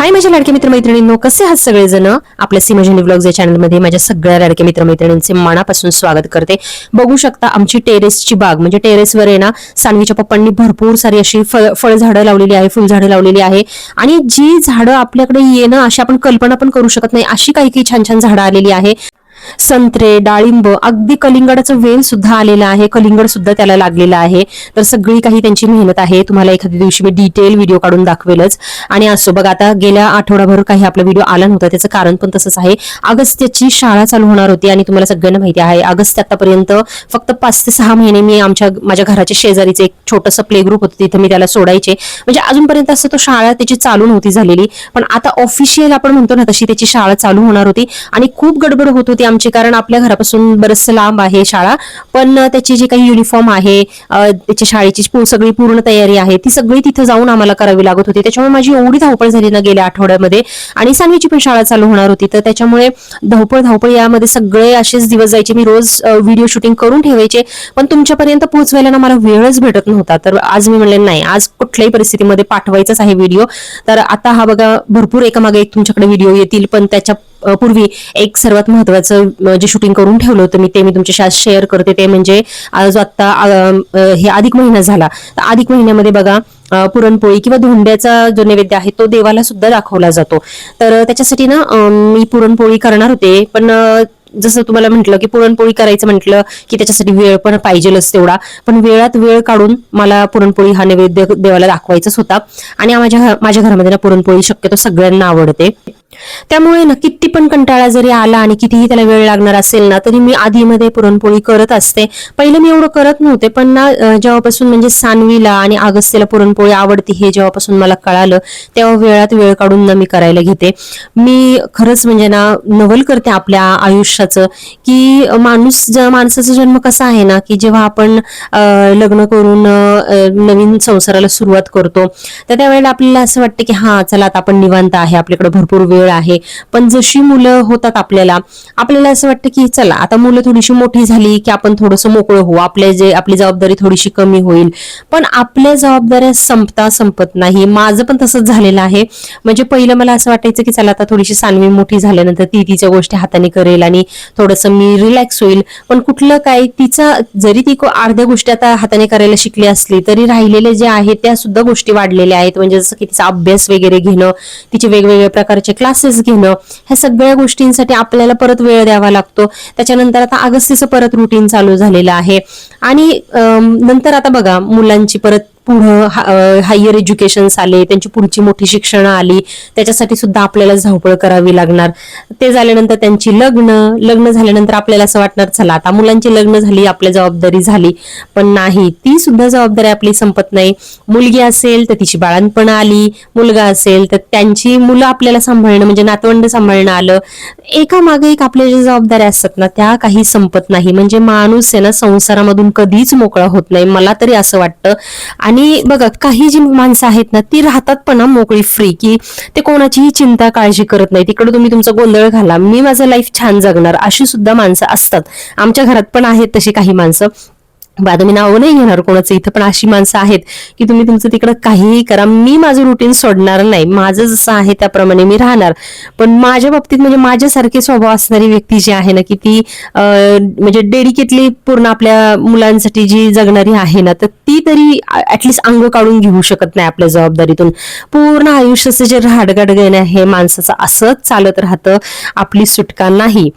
हाय माझ्या लाडके मित्रमैत्रिणींनो, कसे आहात सगळेजण? आपल्या सीमाजनी व्लॉग्स या चॅनलमध्ये माझ्या सगळ्या लाडके मित्रमैत्रिणींचे मनापासून स्वागत करते. बघू शकता आमची टेरेसची बाग, म्हणजे टेरेसवर आहे ना सानवीच्या पप्पांनी भरपूर सारी अशी फळझाडं लावलेली आहे, फुलझाडं लावलेली आहे. आणि जी झाडं आपल्याकडे येणं अशी आपण कल्पना पण करू शकत नाही, अशी काही काही छान छान झाडं आलेली आहे. संत्रे, डाळिंब, अगदी कलिंगडाचं वेल सुद्धा आलेलं आहे, कलिंगड सुद्धा त्याला लागलेलं आहे. तर सगळी काही त्यांची मेहनत आहे. तुम्हाला एखाद्या दिवशी मी डिटेल व्हिडिओ काढून दाखवेलच. आणि असो बघा, आता गेल्या आठवडाभर काही आपला व्हिडिओ आला नव्हता, त्याचं कारण पण तसंच आहे. अगस्त्याची शाळा चालू होणार होती आणि तुम्हाला सगळ्यांना माहिती आहे अगस्त आतापर्यंत फक्त 5 ते 6 महिने मी माझ्या घराच्या शेजारीचे एक छोटंसं प्ले ग्रुप होतं, तिथे मी त्याला सोडायचे. म्हणजे अजूनपर्यंत असं तो शाळा त्याची चालू नव्हती झालेली, पण आता ऑफिशियल आपण म्हणतो ना तशी त्याची शाळा चालू होणार होती. आणि खूप गडबड होत होती आमची, कारण आपल्या घरापासून बरंचसं लांब आहे शाळा. पण त्याची जी काही युनिफॉर्म आहे, त्याची शाळेची सगळी पूर्ण तयारी आहे, ती सगळी तिथं जाऊन आम्हाला करावी लागत होती. त्याच्यामुळे माझी एवढी धावपळ झाली ना गेल्या आठवड्यामध्ये. आणि सानवीची पण शाळा चालू होणार होती, तर त्याच्यामुळे धावपळ यामध्ये सगळे असेच दिवस जायचे. मी रोज व्हिडिओ शूटिंग करून ठेवायचे, पण तुमच्यापर्यंत पोहोचवायला ना मला वेळच भेटत नव्हता. तर आज मी म्हणले नाही, आज कुठल्याही परिस्थितीमध्ये पाठवायचाच आहे व्हिडिओ. तर आता हा बघा, भरपूर एकामागे एक तुमच्याकडे व्हिडिओ येतील, पण त्याच्या पूर्वी एक सर्वात महत्वाचं जे शूटिंग करून ठेवलं होतं ते मी तुमच्याशी आज शेअर करते. ते म्हणजे जो आता हे अधिक महिना झाला, तर अधिक महिन्यामध्ये बघा पुरणपोळी किंवा धोंड्याचा जो नैवेद्य आहे तो देवाला सुद्धा दाखवला जातो. तर त्याच्यासाठी ना मी पुरणपोळी करणार होते, पण जसं तुम्हाला म्हटलं की पुरणपोळी करायचं म्हटलं की त्याच्यासाठी वेळ पण पाहिजेलच तेवढा. पण वेळात वेळ काढून मला पुरणपोळी हा नैवेद्य देवाला दाखवायचाच होता. आणि माझ्या घरामध्ये ना पुरणपोळी शक्यतो सगळ्यांना आवडते. त्यामुळे ना किती पण कंटाळा जरी आला आणि कितीही त्याला वेळ लागणार असेल ना, तरी मी आधीमध्ये पुरणपोळी करत असते. पहिले मी एवढं करत नव्हते, पण ना जेव्हापासून म्हणजे सानवीला आणि अगस्त्यला पुरणपोळी आवडते हे जेव्हापासून मला कळालं, तेव्हा वेळात वेळ काढून ना मी करायला घेते. मी खरंच म्हणजे ना नवल करते आपल्या आयुष्याचं, की माणसाचा जन्म कसा आहे ना, की जेव्हा आपण लग्न करून नवीन संसाराला सुरुवात करतो, तर त्यावेळेला आपल्याला असं वाटतं की हा चला आता आपण निवांत आहे, आपल्याकडे भरपूर वेळ आहे. पण जशी मुलं होतात आपल्याला असं वाटतं की चला आता मुलं थोडीशी मोठी झाली की आपण थोडंसं मोकळं होऊ, आपली जबाबदारी थोडीशी कमी होईल. पण आपल्या जबाबदाऱ्या संपत नाही. माझं पण तसंच झालेलं आहे. म्हणजे पहिलं मला असं वाटायचं की चला आता थोडीशी सानवी मोठी झाल्यानंतर ती तिच्या गोष्टी हाताने करेल आणि थोडंसं मी रिलॅक्स होईल. पण कुठलं काय, तिचा जरी ती अर्ध्या गोष्टी आता हाताने करायला शिकली असली तरी राहिलेले जे आहेत त्या सुद्धा गोष्टी वाढलेल्या आहेत. म्हणजे जसं की तिचा अभ्यास वगैरे घेणं, तिचे वेगवेगळ्या प्रकारचे क्लासेस घेणं, ह्या सगळ्या गोष्टींसाठी आपल्याला परत वेळ द्यावा लागतो. त्याच्यानंतर आता अगस्तीचं परत रुटीन चालू झालेलं आहे. आणि नंतर आता बघा मुलांची परत पुढं हायर एज्युकेशन आले, त्यांची पुढची मोठी शिक्षणं आली, त्याच्यासाठी सुद्धा आपल्याला धावपळ करावी लागणार. ते झाल्यानंतर त्यांची लग्न झाल्यानंतर आपल्याला असं वाटणार चला आता मुलांची लग्न झाली, आपल्या जबाबदारी झाली. पण नाही, ती सुद्धा जबाबदारी आपली संपत नाही. मुलगी असेल तर तिची बाळंतपण आली, मुलगा असेल तर त्यांची मुलं आपल्याला सांभाळणं, म्हणजे नातवंड सांभाळणं आलं. एकामागे एक आपल्या ज्या जबाबदाऱ्या असतात ना त्या काही संपत नाही. म्हणजे माणूस आहे ना संसारामधून कधीच मोकळा होत नाही, मला तरी असं वाटतं. आणि बघा, काही जी माणसं आहेत ना ती राहतात पण मोकळी, फ्री, की ते कोणाचीही चिंता काळजी करत नाही. तिकडे तुम्ही तुमचा गोंधळ घाला, मी माझं लाईफ छान जगणार, अशी सुद्धा माणसं असतात. आमच्या घरात पण आहेत तशी काही माणसं. आता मी नाव नाही घेणार कोणाचं इथं, पण अशी माणसं आहेत की तुम्ही तुमचं तिकडं काहीही करा, मी माझं रुटीन सोडणार नाही, माझं जसं आहे त्याप्रमाणे मी राहणार. पण माझ्या बाबतीत म्हणजे माझ्यासारखे स्वभाव असणारी व्यक्ती जी आहे ना की ती म्हणजे डेडिकेटली पूर्ण आपल्या मुलांसाठी जी जगणारी आहे ना, तर ती तरी ऍटलिस्ट अंग काढून घेऊ शकत नाही आपल्या जबाबदारीतून. पूर्ण आयुष्याचं जे राडगाडगण आहे माणसाचं असंच चालत राहतं, आपली सुटका नाही.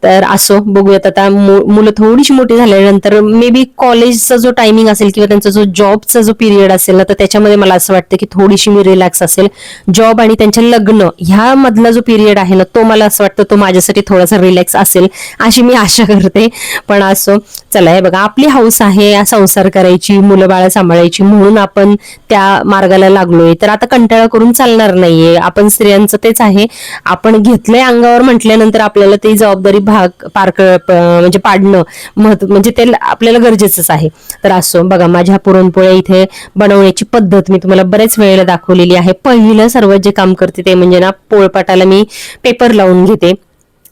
तर असो, बघूयात आता मुलं थोडीशी मोठी झाल्यानंतर मे बी कॉलेजचा जो टायमिंग असेल किंवा त्यांचा जो जॉबचा जो पिरियड असेल ना, तर त्याच्यामध्ये मला असं वाटतं की थोडीशी मी रिलॅक्स असेल. जॉब आणि त्यांच्या लग्न ह्या मधला जो पिरियड आहे ना, तो मला असं वाटतं तो माझ्यासाठी थोडासा रिलॅक्स असेल, अशी मी आशा करते. पण असो, चला, हे बघा आपली हौस आहे संसार करायची, मुलं बाळ सांभाळायची, म्हणून आपण त्या मार्गाला लागलोय. तर आता कंटाळा करून चालणार नाहीये. आपण स्त्रियांचं तेच आहे, आपण घेतलंय अंगावर म्हटल्यानंतर आपल्याला ती जबाबदारी म्हणजे पाडणं म्हणजे ते आपल्याला गरजेचं आहे. तर असो बघा, माझ्या पुरणपोळ्या इथे बनवण्याची पद्धत मी तुम्हाला बरेच वेळेला दाखवलेली आहे. पहिलं सर्वात जे काम करते ते म्हणजे ना पोळपाटाला मी पेपर लावून घेते.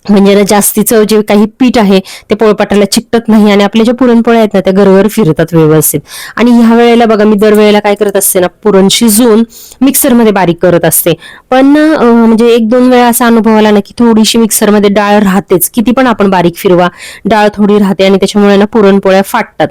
म्हणजे ना जास्तीचं जे काही पीठ आहे ते पोळपाटाला चिकटत नाही आणि आपल्या ज्या पुरणपोळ्या आहेत ना त्या गरगर फिरतात व्यवस्थित. आणि ह्या वेळेला बघा मी दरवेळेला काय करत असते ना, पुरण शिजवून मिक्सरमध्ये बारीक करत असते. पण ना म्हणजे 1-2 वेळा असा अनुभव आला ना की थोडीशी मिक्सरमध्ये डाळ राहतेच, किती पण आपण बारीक फिरवा डाळ थोडी राहते आणि त्याच्यामुळे ना पुरणपोळ्या फाटतात.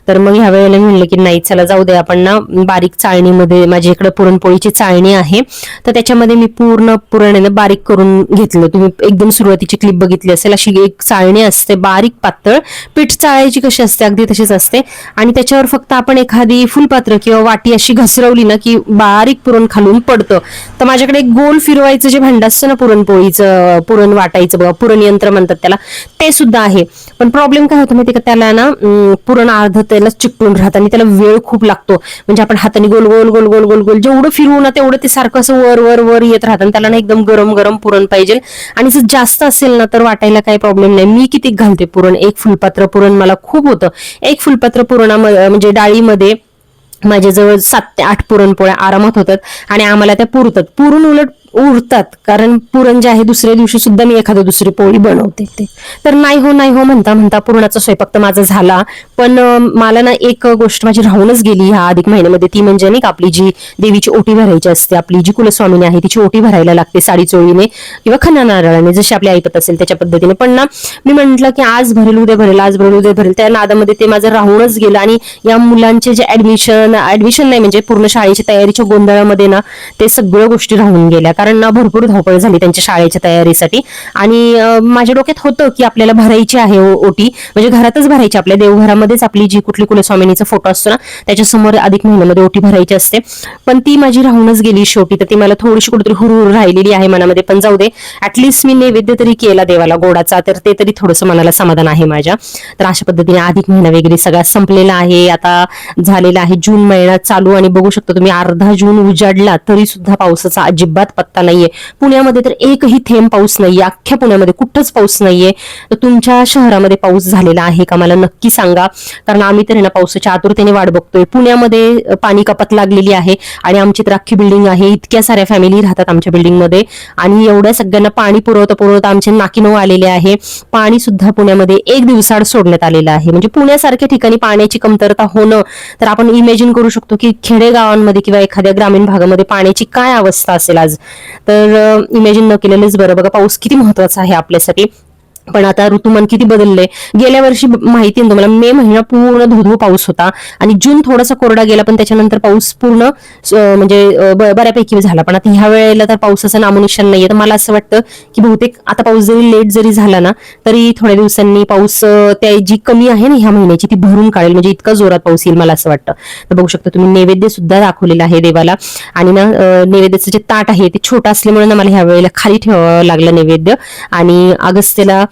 तर मग ह्या वेळेला मी म्हणलं की नाही चला जाऊ दे, आपण ना बारीक चाळणीमध्ये, माझ्या इकडे पुरणपोळीची चाळणी आहे तर त्याच्यामध्ये मी पूर्ण पुरण बारीक करून घेतलं. तुम्ही एकदम सुरुवातीची क्लिप बघितली असेल, अशी एक चाळणी असते बारीक पातळ, पीठ चाळायची कशी असते अगदी तशीच असते आणि त्याच्यावर फक्त आपण एखादी फुलपात्र किंवा वाटी अशी घसरवली ना की बारीक पुरण खालून पडतं. तर माझ्याकडे एक गोल फिरवायचं जे भांड असतं ना पुरणपोळीचं, पुरण वाटायचं बघा, पुरण यंत्र म्हणतात त्याला, ते सुद्धा आहे. पण प्रॉब्लेम काय होतो माहिती का, त्याला ना पुरण अर्ध त्याला चिकटून राहतं आणि त्याला वेळ खूप लागतो. म्हणजे आपण हाताने गोल गोल गोल गोल गोल गोल जेवढं फिरवू ना तेवढं ते सारखं असं वर वर वर येत राहतं आणि त्याला ना एकदम गरम गरम पुरण पाहिजे. आणि जर जास्त असेल ना तर वाटायला काही प्रॉब्लेम नाही. मी किती घालते पुरण, 1 फुलपात्र पुरण मला खूप होतं. 1 फुलपात्र पुरणामध्ये म्हणजे डाळीमध्ये माझ्याजवळ 7 ते 8 पुरणपोळ्या आरामात होतात आणि आम्हाला त्या पुरतात. पुरून उलट उरतात, कारण पुरण जे आहे दुसऱ्या दिवशी सुद्धा मी एखादी दुसरी पोळी बनवते. ते तर नाही हो म्हणता म्हणता पुरणाचा स्वयंपाक तर माझा झाला. पण मला ना एक गोष्ट माझी राहूनच गेली ह्या अधिक महिन्यामध्ये, ती म्हणजे नाही का आपली जी देवीची ओटी भरायची असते, आपली जी कुलस्वामिनी आहे तिची ओटी भरायला लागते साडी चोळीने किंवा खना नारळाने, जशी आपली ऐपत असेल त्याच्या पद्धतीने. पण ना मी म्हंटल की आज भरेल उद्या भरेल, आज भरेल उद्या भरेल, त्या नादामध्ये ते माझं राहूनच गेलं. आणि या मुलांचे जे ऍडमिशन नाही म्हणजे पूर्ण शाळेच्या तयारीच्या गोंधळामध्ये ना ते सगळ्या गोष्टी राहून गेल्या, कारण ना भरपूर धावपळ झाली त्यांच्या शाळेच्या तयारीसाठी. आणि माझ्या डोक्यात होतं की आपल्याला भरायची आहे ओटी, म्हणजे घरातच भरायची, आपल्या देवघरामध्येच आपली जी कुठली कुलस्वामिनीचा फोटो असतो ना त्याच्यासमोर अधिक महिन्यामध्ये ओटी भरायची असते. पण ती माझी राहूनच गेली शेवटी. तर ती मला थोडीशी कुठेतरी हुरहुर राहिलेली आहे मनामध्ये. पण जाऊ दे, ऍटलिस्ट मी नैवेद्य तरी केला देवाला गोडाचा, तर ते तरी थोडंसं मनाला समाधान आहे माझ्या. तर अशा पद्धतीने अधिक महिना वगैरे सगळा संपलेला आहे, आता झालेला आहे जून महिना चालू. आणि बघू शकता तुम्ही अर्धा जून उजाडला तरी सुद्धा पावसाचा अजिबात पत्ता नाहीये. पुण्यामध्ये तर एकही थेंब पाऊस नाहीये, अख्ख्या पुण्यामध्ये कुठंच पाऊस नाहीये. तर तुमच्या शहरामध्ये पाऊस झालेला आहे का मला नक्की सांगा, कारण आम्ही तर ना पावसाच्या आतुरतेने वाट बघतोय. पुण्यामध्ये पाणी कपात लागलेली आहे आणि आमची तर अख्खी बिल्डिंग आहे, इतक्या साऱ्या फॅमिली राहतात आमच्या बिल्डिंगमध्ये आणि एवढ्या सगळ्यांना पाणी पुरवता आमचे नाकीनऊ आलेले आहे. पाणी सुद्धा पुण्यामध्ये 1 दिवसाआड सोडण्यात आलेलं आहे. म्हणजे पुण्यासारख्या ठिकाणी पाण्याची कमतरता होणं, तर आपण इमॅजिन करू शकतो की खेडेगावांमध्ये किंवा एखाद्या ग्रामीण भागामध्ये पाण्याची काय अवस्था असेल आज. तर इमॅजिन न केलेलंच बरं. बघा पाऊस किती महत्वाचा आहे आपल्यासाठी. पण आता ऋतुमान किती बदलले. गेल्या वर्षी माहिती आहे तुम्हाला, मे महिना पूर्ण धोधो पाऊस होता आणि जून थोडासा कोरडा गेला, पण त्याच्यानंतर पाऊस पूर्ण म्हणजे बऱ्यापैकी झाला. पण आता ह्या वेळेला तर पावसाचं नामोनिशाण नाहीये. तर मला असं वाटतं की बहुतेक आता पाऊस जरी लेट जरी झाला ना तरी थोड्या दिवसांनी पाऊस त्या जी कमी आहे ना ह्या महिन्याची ती भरून काढेल, म्हणजे इतका जोरात पाऊस येईल मला असं वाटतं. तर बघू शकता तुम्ही नैवेद्य सुद्धा दाखवलेला आहे देवाला. आणि ना नैवेद्याचं जे ताट आहे ते छोटं असल्यामुळे ना मला ह्या वेळेला खाली ठेवावं लागलं नैवेद्य. आणि अगस्त्यला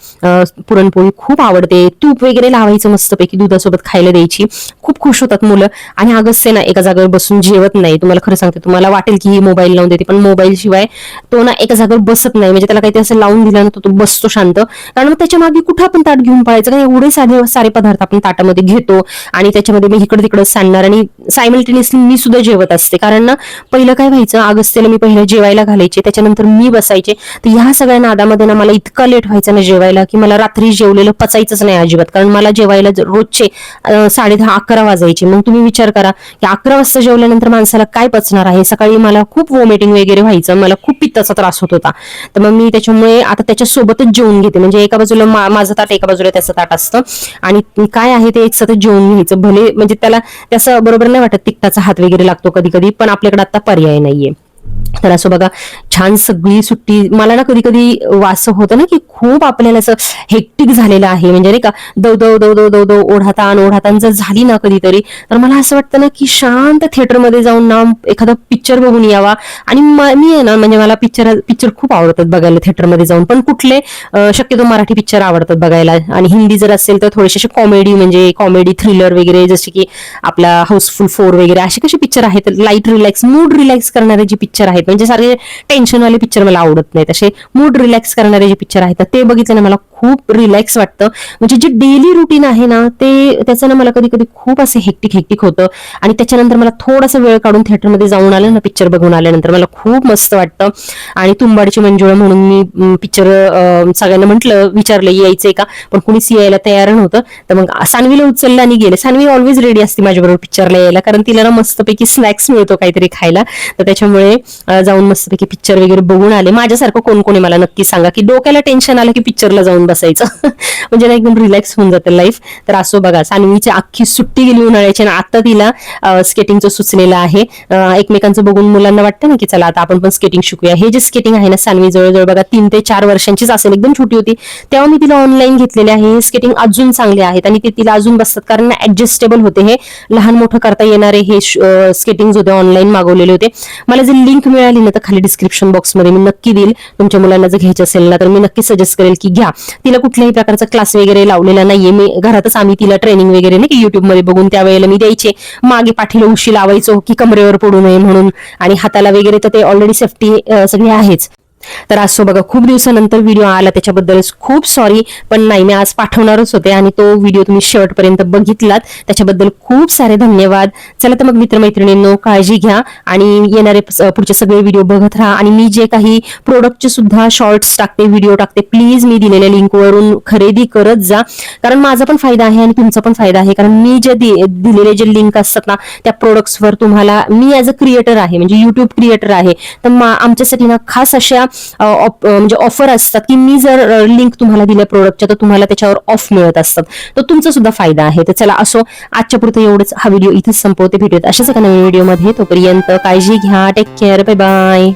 पुरणपोळी खूप आवडते, तूप वगैरे लावायचं मस्तपैकी दुधासोबत खायला द्यायची, खूप खुश होतात मुलं. आणि अगस्त्य ना एका जागेवर बसून जेवत नाही. तुम्हाला खरं सांगते, तुम्हाला वाटेल की ही मोबाईल लावून देते, पण मोबाईल शिवाय तो ना एका जागेवर बसत नाही. म्हणजे त्याला काहीतरी असं लावून दिलं ना तो बसतो शांत, कारण मग त्याच्या मागे कुठं आपण ताट घेऊन पळायचं, कारण एवढे सारे पदार्थ आपण ताटामध्ये घेतो आणि त्याच्यामध्ये मी इकडे तिकडे सांडणार आणि सायमल्टेनियसली मी सुद्धा जेवत असते. कारण ना पहिलं काय व्हायचं, अगस्त्यला मी पहिलं जेवायला घालायचे, त्याच्यानंतर मी बसायचे. तर ह्या सगळ्या नादामध्ये ना मला इतका लेट व्हायचा ना जेवायला की मला रात्री जेवलेलं पचायचंच नाही अजिबात, कारण मला जेवायला रोजचे 10:30-11 वाजायचे. मग तुम्ही विचार करा की 11 वाजता जेवल्यानंतर माणसाला काय पचणार आहे. सकाळी मला खूप वॉमिटिंग वगैरे व्हायचं, मला खूप पित्ताचा त्रास होत होता. तर मग मी त्याच्यामुळे आता त्याच्या सोबतच जेवून घेते, म्हणजे एका बाजूला माझं ताट एका बाजूला त्याचं ताट असतं आणि काय आहे ते एक सतत जेवून घ्यायचं. भले म्हणजे त्याला त्याचं बरोबर नाही वाटत, तिखटाचा हात वगैरे लागतो कधी कधी, पण आपल्याकडे आता पर्याय नाहीये. तर असं बघा छान सगळी सुट्टी. मला ना कधी कधी वास होतं ना की खूप आपल्याला असं हेक्टिक झालेलं आहे, म्हणजे नाही का दव ओढाताण जर झाली ना कधीतरी, तर मला असं वाटतं ना की शांत थिएटरमध्ये जाऊन ना एखादा पिक्चर बघून यावा. आणि मी आहे ना, म्हणजे मला पिक्चर खूप आवडतात बघायला थिएटरमध्ये जाऊन, पण कुठले शक्यतो मराठी पिक्चर आवडतात बघायला. आणि हिंदी जर असेल तर थोडेसे कॉमेडी, म्हणजे कॉमेडी थ्रिलर वगैरे, जसे की आपला हाऊसफुल 4 वगैरे, असे कसे पिक्चर आहेत लाईट रिलॅक्स मूड रिलॅक्स करणारे जे पिक्चर आहेत म्हणजे सारे टेन्शनवाले पिक्चर मला आवडत नाहीत. असे मूड रिलॅक्स करणारे जे पिक्चर आहेत ते बघितलं ना मला खूप रिलॅक्स वाटतं. म्हणजे जे डेली रुटीन आहे ना ते त्याचं ना मला कधी कधी खूप असं हेक्टिक होतं आणि त्याच्यानंतर मला थोडासा वेळ काढून थिएटरमध्ये जाऊन आलं ना पिक्चर बघून आल्यानंतर मला खूप मस्त वाटतं. आणि तुंबाडची मंजुळा म्हणून मी पिक्चर सगळ्यांना म्हटलं, विचारलं यायचंय का, पण कुणीच यायला तयार नव्हतं. तर मग सानवीला उचललं आणि गेले. सानवी ऑलवेज रेडी असते माझ्याबरोबर पिक्चरला यायला, कारण तिला ना मस्तपैकी स्नॅक्स मिळतो काहीतरी खायला. तर त्याच्यामुळे जाऊन मस्तपैकी पिक्चर वगैरे बघून आले. माझ्यासारखं कोण कोणी मला नक्की सांगा की डोक्याला टेन्शन आलं की पिक्चरला जाऊन बसायचं म्हणजे ना एकदम रिलॅक्स होऊन जातं लाईफ. तर असो बघा, सानवीची अख्खी सुट्टी गेली उन्हाळ्याची आणि आता तिला स्केटिंगचं सुचलेलं आहे. एकमेकांचं बघून मुलांना वाटतं ना की चला आता आपण पण स्केटिंग शिकूया. हे जे स्केटिंग आहे ना, सानवी जवळजवळ बघा 3 ते 4 वर्षांचीच असेल, एकदम छोटी होती तेव्हा मी तिला ऑनलाईन घेतलेले आहे. हे स्केटिंग अजून चांगले आहेत आणि ते तिला अजून बसतात, कारण ऍडजस्टेबल होते. हे लहान मोठं करता येणारे हे स्केटिंग होते, ऑनलाईन मागवलेले होते. मला जर लिंक मिळाली ना तर खाली डिस्क्रिप्शन बॉक्समध्ये मी नक्की देईल. तुमच्या मुलांना जर घ्यायचं असेल ना तर मी नक्की सजेस्ट करेल की घ्या. तिला कुठल्याही प्रकारचा क्लास वगैरे लावलेला नाहीये मी, घरातच आम्ही तिला ट्रेनिंग वगैरे नाही की युट्यूबमध्ये बघून त्यावेळेला मी द्यायचे. मागे पाठीला उशी लावायचो की कमरेवर पडू नये म्हणून, आणि हाताला वगैरे तर ते ऑलरेडी सेफ्टी सगळी आहेच. तर असो बघा, खूप दिवसानंतर व्हिडिओ आला त्याच्याबद्दल खूप सॉरी, पण नाही मी आज पाठवणारच होते आणि तो व्हिडिओ तुम्ही शेवटपर्यंत बघितलात त्याच्याबद्दल खूप सारे धन्यवाद. चला तर मग मित्रमैत्रिणींनो, काळजी घ्या आणि येणारे पुढचे सगळे व्हिडिओ बघत राहा. आणि मी जे काही प्रोडक्टचे सुद्धा शॉर्ट्स टाकते, व्हिडिओ टाकते, प्लीज मी दिलेल्या लिंकवरून खरेदी करत जा, कारण माझा पण फायदा आहे आणि तुमचा पण फायदा आहे. कारण मी जे दिलेले जे लिंक असतात ना त्या प्रोडक्ट्सवर तुम्हाला, मी ऍज अ क्रिएटर आहे म्हणजे युट्यूब क्रिएटर आहे, तर आमच्यासाठी ना खास अशा म्हणजे ऑफर असतात की मी जर लिंक तुम्हाला दिल्या प्रोडक्टच्या तर तुम्हाला त्याच्यावर ऑफ मिळत असतात. तर तुमचा सुद्धा फायदा आहे. तर चला असो, आजच्या पुरतं एवढंच. हा व्हिडिओ इथेच संपवते. भेटूयात अशाच एका नवीन व्हिडिओमध्ये. तोपर्यंत काळजी घ्या. Take care. Bye bye.